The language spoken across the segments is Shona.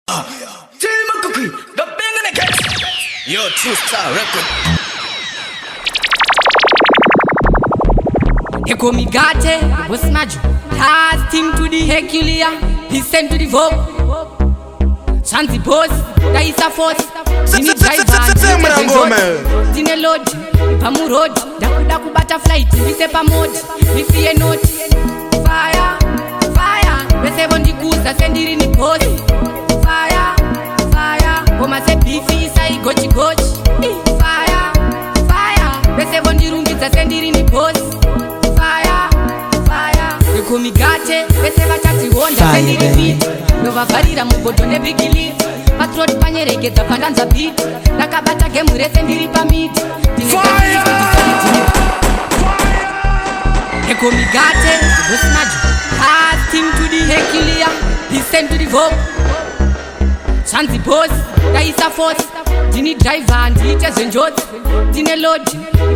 The bang in the case. Yo, True Star Record. Ekomigate, Bosmaju, last team to the Herculia, he sent to the Vogue. Chanzi boss, there is a force. Dine driver, dine load, Pamu road, Daku butterfly, Visepa mode, Visi a note. Fire, fire, Vese on the goose, send it in the post. Fire, fire, Oma se beefy, say gochi. Fire, fire, Vese on the room, send it in the post. Ekomigate, vese vachati wonda sendi repeat. Nova varira mugodo ne bigili. Patrol panyerekeza pandanza beat. Nakabata game rese ndiri pa mid. Fire! Ekomigate, Bosmaju, last team to the Herculia, he sent to the Vogue. Chanzi boss, there is a force. Dine driver and eaters and jods. Dine load,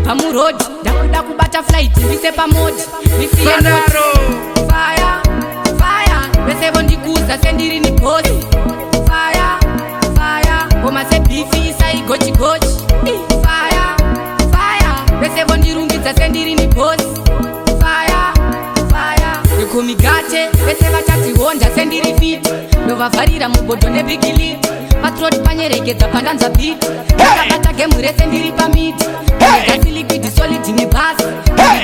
Pamu road, Daku butterfly, Visepa mode, Visi a note. Fire, fire, Vese on the goose, send it in the post. Fire, fire, Oma se beefy, say gochi. Fire, fire, Vese on the room, send it in the post. Fire, fire, Ekomigate, Vese vachati wonda send it repeat. Nova varira mugodo ne bigili. Patrol panyerekeza pandanza beat. Nakabata game rese ndiri pa mid. Gasi liquid solid in the bus.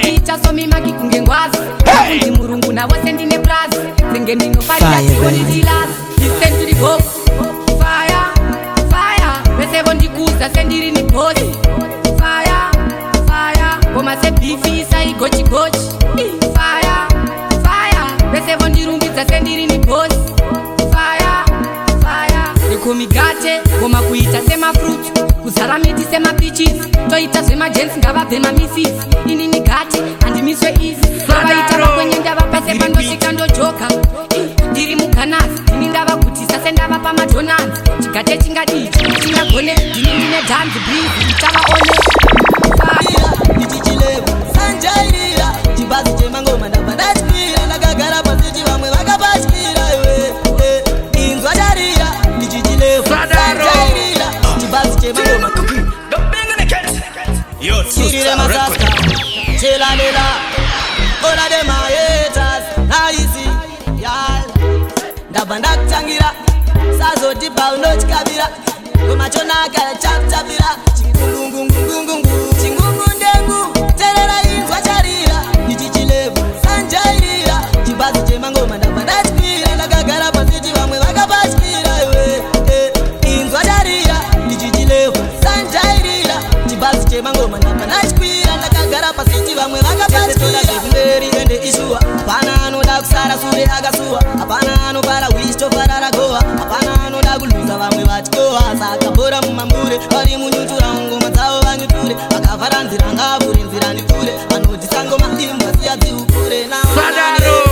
Teacher so me maki kungengwazi. Ndi murungu na wose ndine plus. Zengeni no fire koni dilas. Listen to the Vogue. Fire, fire, Vese on the goose, send it in the post. Fire, fire, Oma se beefy, say gochi. Fire, fire, Vese on the room, send it in the post. Fire, fire, Ekomigate, Oma kuita sema fruit. Kuzara miti sema peaches. Toita sema gents ngava vema misses. Ini nigati, andi miswe easy. Nova itaba kwenye ndava pese pando shikando joka. Diri mukanasi, dini ndava kutisa sendava pa madonans. Chikate chingadi, chingagone, dini nine dance breeze. Itaba one. Fire, Ichichilevu, sanjairira. Chibazi chemangoma ndabandachira. Nakagara pasiti vamwe vakapachira. Inzwa darira, Ichichilevu, sanjairira. Chibazi chemangoma. The bang in the case. Yo, True Star Record. Chelanela, all of them are haters. Now you see, y'all. Ndabanda kutangira, sazo tipa unochikabira. Kumachona kaya chapchapira. Chingungungungungungu, chingungundengu. Terera inzwa charira. Ichichilevu, sanjairira. Chibazi chemangoma ndabanda chikira. Nakagara pasiti vamwe vakapachikira. Inzwa charira. Ichichilevu, sanjairira. Chibazi chemangoma ndabanda chikira. Nakagara pasiti vamwe vakapachikira. Mberi ende ishua. Apana anoda kusara sure akasuwa. Apana anopara wisto parara goa. Apana anoda kuluza vamwe vatikoa. Saka bora mumambure vari munyutura ngoma dzavo vanyuture. Vakavhara nzira ngavhure nzira ndikure. Vanodisa ngoma imbwa ziyadzi ukure.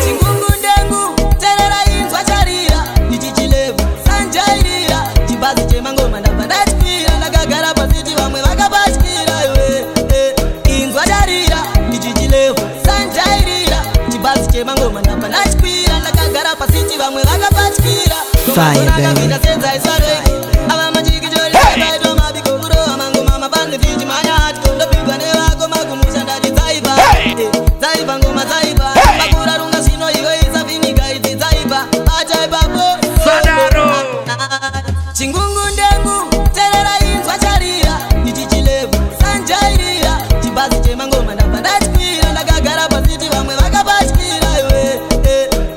Chingungundengu terera inzwa charira. Ichichilevu sanjairira. Chibazi chemangoma ndabanda chikira. Nakagara pasiti vamwe vakapachikira. Inzwa darira. Ichichilevu sanjairira. Chibazi chemangoma ndabanda chikira. Nakagara pasiti vamwe vakapachikira. Fire, baby. Ava majiki jori saito mabiko buro. Amangoma mabande viji manyati. Kondo pigwa ne wako magumusha ndati zaiba. Zaiba ngoma zaiba. Bakura runga sino iwe izafiniga iti zaiba. Achai babo Chingungundengu terera inzwa charira. Ichichilevu sanjairira. Chibazi chemangoma ndabanda chikira. Nakagara pasiti vamwe vakapachikira.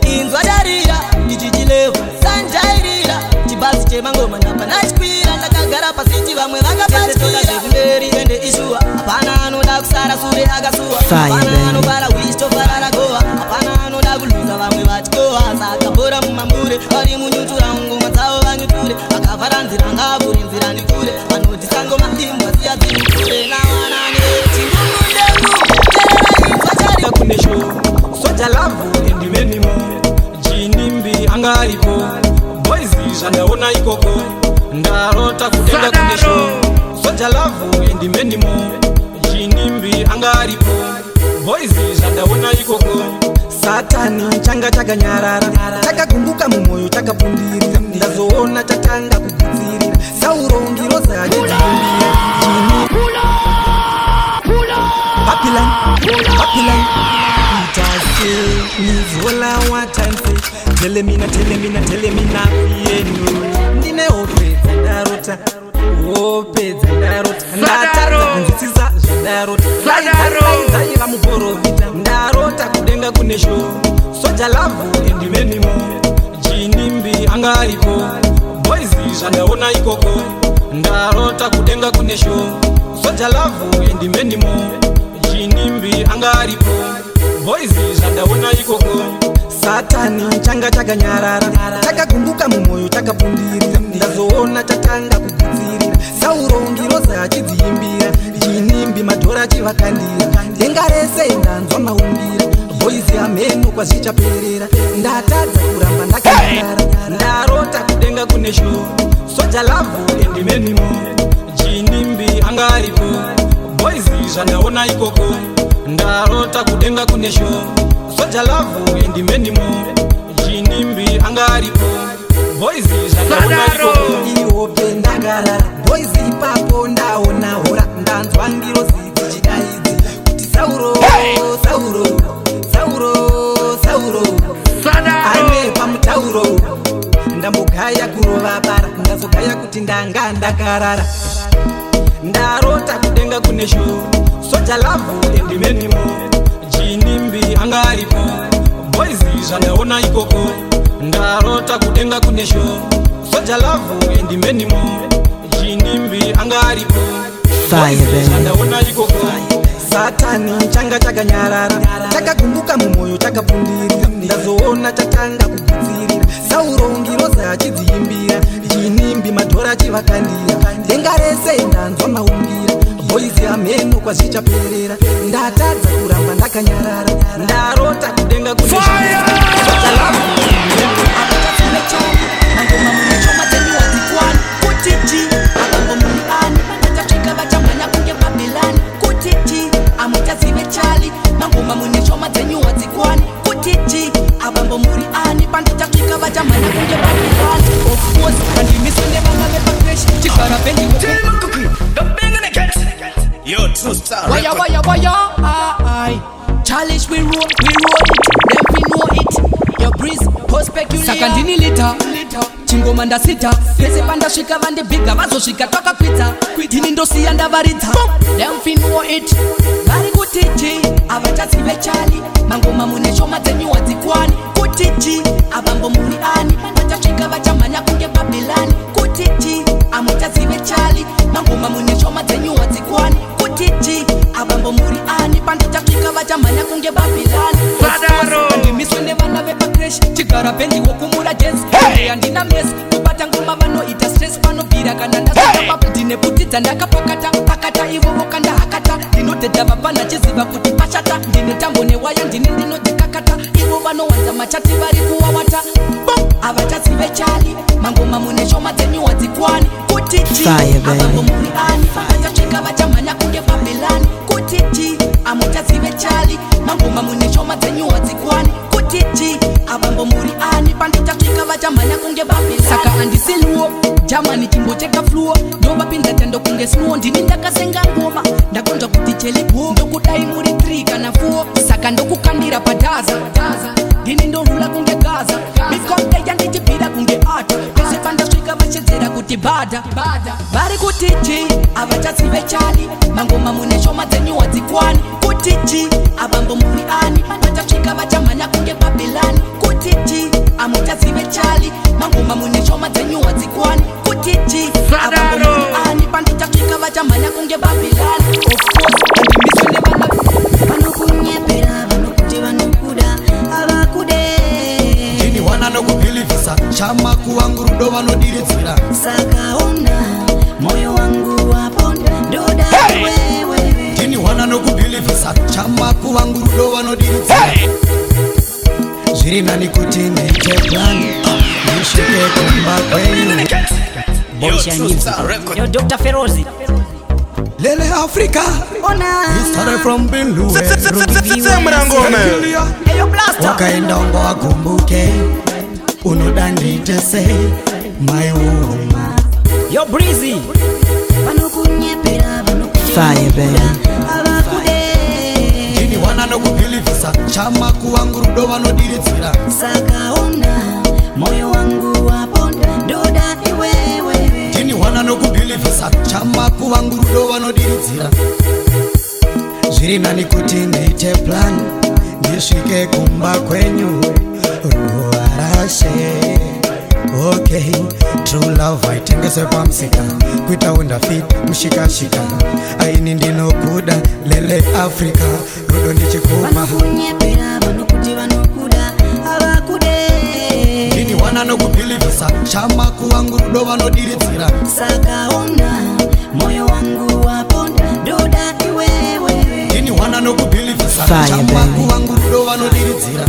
Inzwa darira. Ichichilevu sanjairira. Chibazi chemangoma ndabanda chikira. Nakagara pasiti vamwe vakapachikira. Mberi ende ishua. Apana anoda kusara sure akasuwa. Apana anopara wisto parara goa. Apana anoda kuluza vamwe vatikoa. Saka bora mumambure vari munyutura ngoma dzavo vanyuture. Vakavhara nzira ngavhure nzira ndikure. Vanodisa ngoma imbwa ziyadzi ukure. Nawanane chingungundengu terera inzwa charira. Kune show soja lavu endi menimo. Jinimbi angaripo boys zvandaona ikoko. Ndarota kutenga kune show soja lavu endi menimo. Jinimbi angaripo boys zvandaona ikoko. Satani changa chakanyarara. Chakagunguka mumoyo chakapundira. Ndazoona telemina yenu ndine opedza ndarota ndatadza kunzwisisa zvandarota zaiva muporovita ndarota kudenga kune sho soja lavhu endimenimo jinimbi anga aripo boys zvandaona ikoko ndarota kudenga kune sho soja lavhu endimenimo jinimbi anga aripo boys zvandaona ikoko satani changa chakanyarara chakagumbuka mumwoyo chakapfundirira ndazoona chatanga kugudzirira sauro ngiroza achidziimbira jinimbi madhora achivakandira denga rese ndanzwa maumbira boizi ameno kwazvichaperera ndatadza kuramba ndakanyarara ndarota kudenga kune sho soja lavhu endimenimo jinimbi anga aripo boizi zvandaona ikoko ndarota kudenga kune sho soja lavhu endimenimo jinimbi anga aripo boizi zvandaona ikoko iwope ndagarara boizi ipapo ndaona hora ndanzwa ngiro zidzichidaidzi kuti sauro ane pamutauro ndambogaya kurova bara ndazogaya kuti ndanga ndakarara ndarota kudenga kune sho soja lavhu endimenimo jinimbi anga aripo boizi zvandaona ikoko ndarota kudenga kune sho soja lavhu endimenimo jinimbi anga aripo zvandaona ikoko satani changa chakanyarara chakagumbuka mumwoyo chakapfundirira ndazoona chatanga kugudzirira sauro ngiroza achidziimbira jinimbi madhora achivakandira denga rese ndanzwa maumbira boizi ameno kwazvichaperera ndatadza kuramba ndakanyarara ndarota kudenga kune soja lavhu Your true star. Why, challenge we roll it, them we know it. Your breeze, post peculiar. Sakandini lita, chingoma ndasita. Pese panda shika vande biga, vazo shika toka pizza. Dini ndosi anda varita, them we know it. Vari kutichi, avachasi vechali. Mangoma munesho mateni watikwani. Kutichi, abambo muriani. Vachashika vachamanya kunge Babylani. Kutichi, amutasi vechali. Mangoma munesho mateni watikwani. Kutichi, abambo muriani. Panditafika vachamanya kunge Babylani. Andimiswe nevana vepakresh. Chigara pendi wokumura jazz. Andina mess, kubata ngoma vano ita stress. Panobira kana ndasaka papu. Dine putita ndakapakata. Pakata ivo wokanda hakata. Dinoteda vapana cheziva kuti pachata. Dine tambo newaya ndini ndinodekakata. Ivo vano wanza machati vari kuwawata. Avatasi vechali. Mangoma munesho mateni watikwani. Kutichi, abambo muriani. Vachachika vachamanya kunge Babylani. Kutichi, amutasi vechali. Mangoma munesho mateni watikwani. Kutichi, abambo muriani. Panditafika vachamanya kunge Babylani. Saka andisiluo, jamani chimbo cheka fluo. Ndoba pinda tendo kunge snuo. Ndini ndakasenga ngoma. Ndakonja kuti chelipo. Ndokudai muri 3 kana 4. Saka ndokukandira padaza. Ndini ndorula kunge Gaza. Mikonde yandichipira kunge ata. Pese pandaswika vachedzera kuti bada. Vari kutichi, avachasi vechali. Mangoma munesho mateni watikwani. Kutichi, abambo muriani. Vachasvika vachamanya kunge Babylani. Kutichi, amutasi vechali. Mangoma munesho mateni watikwani. Kutichi, abambo muriani. Panditafika vachamanya kunge Babylani. Of course, andimiswe nevana vanokunyepera, vanokuti vanokuda, avakude. Jini wana nokupilivisa, chama kuwangu rudo vanodiridzira. Sakaona, moyo wangu waponda, ndoda wewe. Jini wana nokupilivisa, chama kuwangu rudo vanodiridzira. Zviri nani kuti necheplani, nishike kumba kwenyu. Yo Dr. Ferozi. Lele Africa, he started from Binlu. Eyo Blaster. Wakaendongo akumbuke, unodanditese, my woman. Yo Breezy. Fire baby. Jini wana nokupilivisa, chama kuwangu rudo vanodiridzira. Sakaona okay. True love haitengeswe pamsika kuita unda fit mshikashika aini ndinokuda lele Afrika rudo ndichikuma vanokunyepera vanokuti vanokuda havakude ini wana nokupilivisa shamaku wangu rudo vanodiridzira saka ona moyo wangu waponda ndoda iwewe ini wana nokupilivisa shamaku wangu rudo vanodiridzira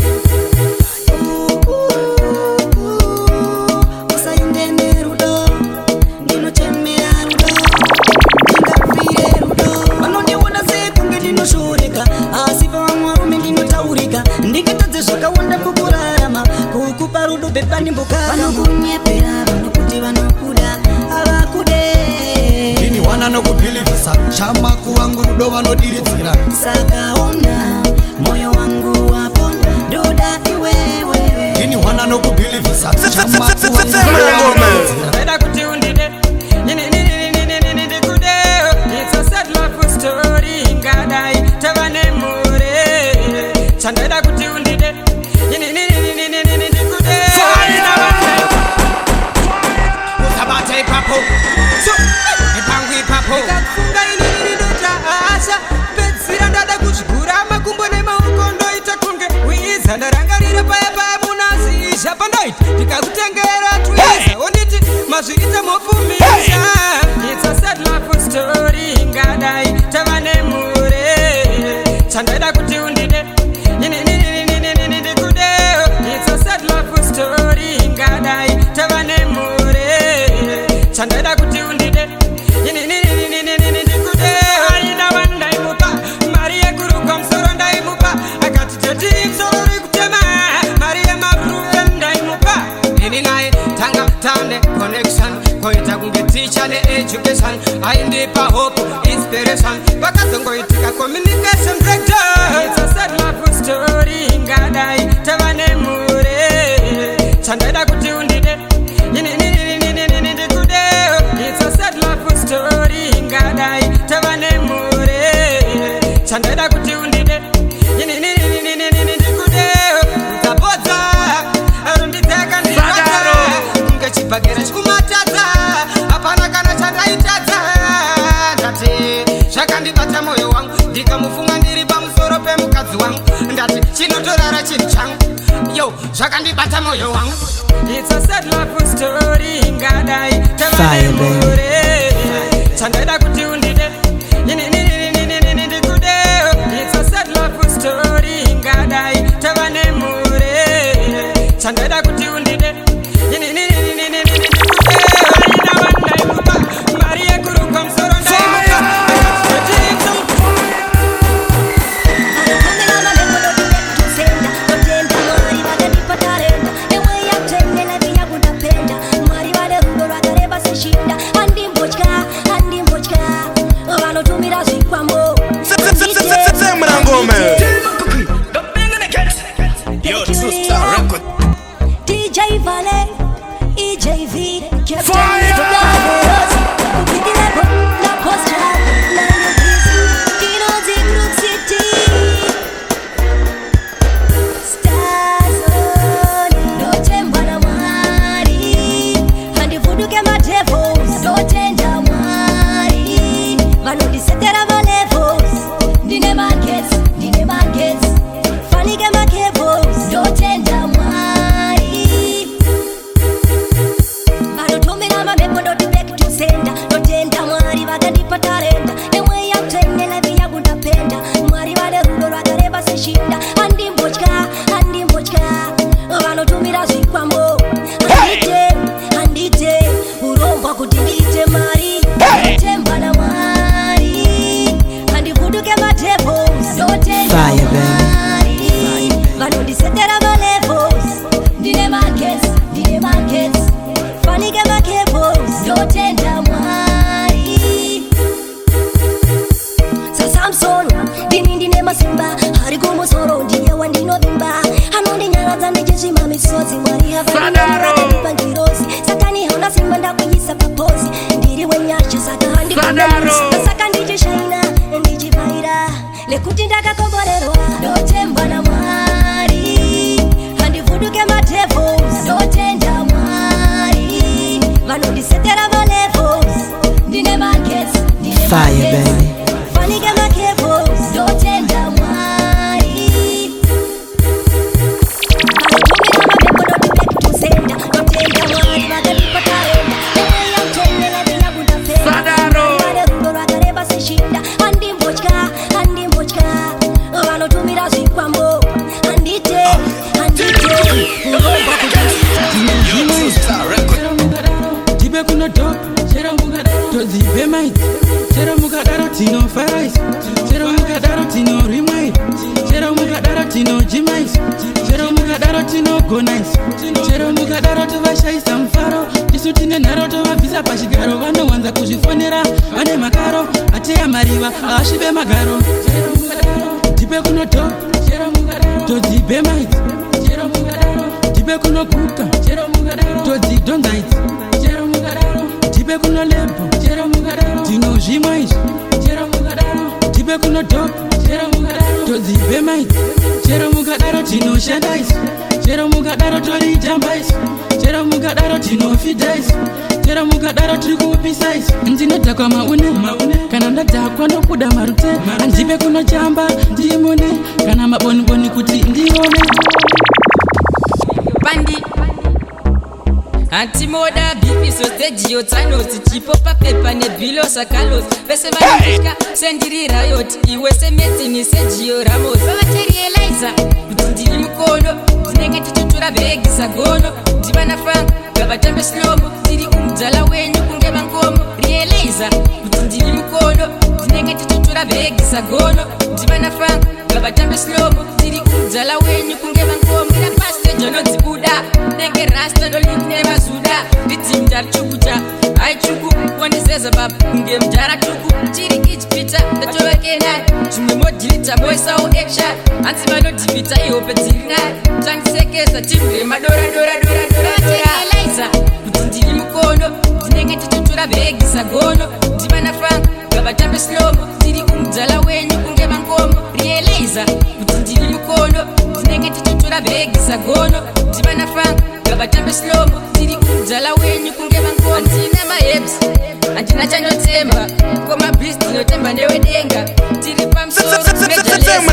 vanokunyepera vanokuti vanokuda havakude ini wana nokupilivisa shamaku wangu rudo vanodiridzira saka ona moyo wangu waponda ndoda iwewe ini wana nokupilivisa shamaku wangu Ndada kuti undide ndikude It's a sad love story Ngadai tavane mure Chandada kuti undide ndikude Utabate papo Ipangwi papo Nikafunga ini ndoja asha Petsira ndada kuchigura makumbo nemaukondo itakunge Wiza ndarangarira paya paya munazisha Pandoiti ndikakutengera tuiza Onditi mazviita mofumisa It's a sad love story Ngadai tavane mure Chandada kuti undide ndikude It's a sad love story Ngadai tavane mure Chandada kuti undide ndikude Aina vandaimupa Mari yekuruka msoro ndaimupa Akati teti msoro rikutema Mari yemabruka ndaimupa Ini nae tanga tande connection Koita kunge teacher ne education Aindipa hope, inspiration Vakazongoitika communication breakdown It's a sad love story Ngadai tavane mure Chandada kuti undide ndikude It's a sad love story Ngadai tavane mure Chandada kuti undide ndikude Utapodza arundideka ndikatara Ngechibhagera chikumatadza Hapana kana chandaitadza Ndati zvakandibata moyo wangu Ndikamufunga ndiri pamusoro pemukadzi wangu Ndati chinotorara chinhu changu Yo, zvakandibata moyo wangu It's a sad love story Ngadai tavane mure Chandada kuti undide ndikude It's a sad love story Ngadai tavane mure Chandada kuti undide ndikude Aina vandaimupa Mari yekuruka msoro ndaimupa Yo, True Star Record. DJ Vale, EJV, Don't tell me I'm kudaro tovashaisa mufaro isu tine nharo tovabvisa pachigaro vanowanza kuzvifonera vane makaro ateya mariva asvibe magaro tipe kunoto todzibe maidzi tipe kunokuka todzidonzaidzi tipe kunolebo tinozvimwa izvi tipe kunotopa todzibe maidzi chero mukadaro tinoshanda isu chero mukadaro torijamba isu chero mukadaro tinofidha isu chero mukadaro tiri kuupisa isu ndinodhakwa maune kana ndadhakwa nokuda marute handipe kunochamba ndimune kana maboniboni kuti ndione bandi antimoda bifiso stage yotsanozi chipo papepa nebhilo sakalos vese vanofika sendiri rayoti iwe semedzini sejiyo ramos vavaterielaiza kuti ndiri mukono ndinenge tichitura bhegi sagono ndivanafanga gavatambe slomo tiri kumudzala wenyu kunge vangomo realiza kuti ndiri mukono ndinenge tichitura bhegi sagono ndivanafanga gavatambe slomo tiri kumudzala wenyu kunge vangomo ira pasteji anodzibuda nenge rasta ndolikne vazuda ridzimda richukuta aichuku wandizeza baba kunge mudhara tuku chiri ichipita ndatovakenai zvimwe modhilita moisawo action hanzi vanodhivita ihope dziri nai tandisekesa timure madoradoradoradoratealaiza kuti ndiri mukono ndinenge tichitura bhegi sagono ndivanafanga gavatambe slomo tiri kumudzala wenyu kunge vangomo realiza kuti ndiri mukono ndinenge tichitura bhegi sagono ndivanafanga gavatambe slomo tiri kumudzala wenyu kunge vangomo handina mahebs handina chanotsemba komabhisi ndinotemba newedenga tiri pamusoroistam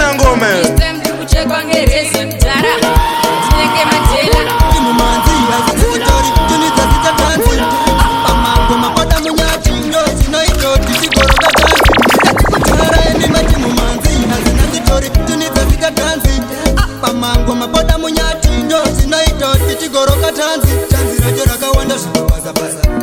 ndiri kuchekwa ngerezi mudhara ndinenge madhela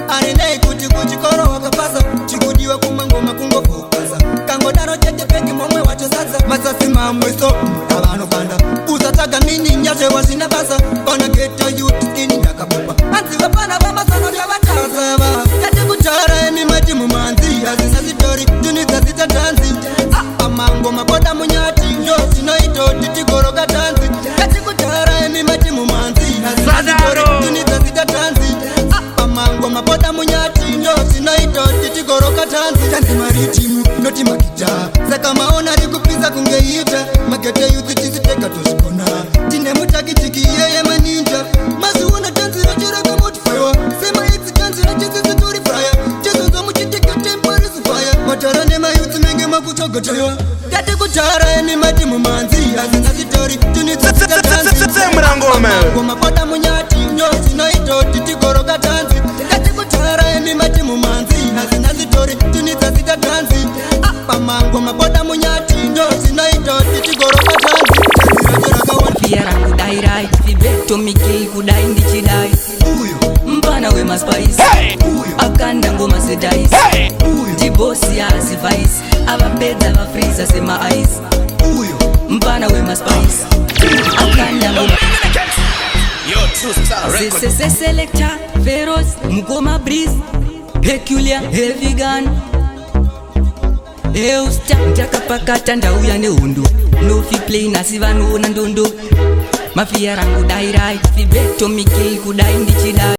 arinei kuti kuchikoro wakapasa chikudiwa kumangoma kungofokaza kangodaro chete peki momwe wachosadza masasi mamweso avanokanda usataga mini nyazve wasina basa pana geta youth ini yakapopa anziva pana vamasano yavatazava kati kutara emi mati mumanzi hazina zitori tunizazita tanzi pamangoma poda munyati ndo zinoitoti tigoroka tanzi kati kutara emi mati mumanzi hazina zitori tunizazita tanzi mangoma poda munyati ndo zinoitoti tigoroka tanzi tanzi maritimu noti makita saka maona rikupinza kungeita magete yuthi tiziteka tozvikona tine mutakitiki iyeye maninja maziona tanzi rocheraka motifaiwa semaidzi tanzi rachisizitori fraya chezozo muchiteka temporisifaya matara nemayuthi menge makutogotewa kati kutara eni mati mumanzi hazina zitori tunizazita tanzi mangoma poda munyati ndo zinoitoti tigoroka tanzi mati mumanzi hazina zitori tunizazita tanzi pamangoma poda munyati ndo zinoitoti tigoroka tanzi fiera kudairai fibetomikei kudai ndichidai mpana wemaspice akanda ngoma sedaisi ndibosi azivaisi avapedza vafriza semaaisi mpana wemaspice akanda ngoma selector Feroz Mugoma Breeze Peculiar Heavy Gun Eusta Jakapakata ndauya nehundu Nofi play nasi vanoona ndondo Mafia rangu dairai Fibeto mikei kudai ndichidai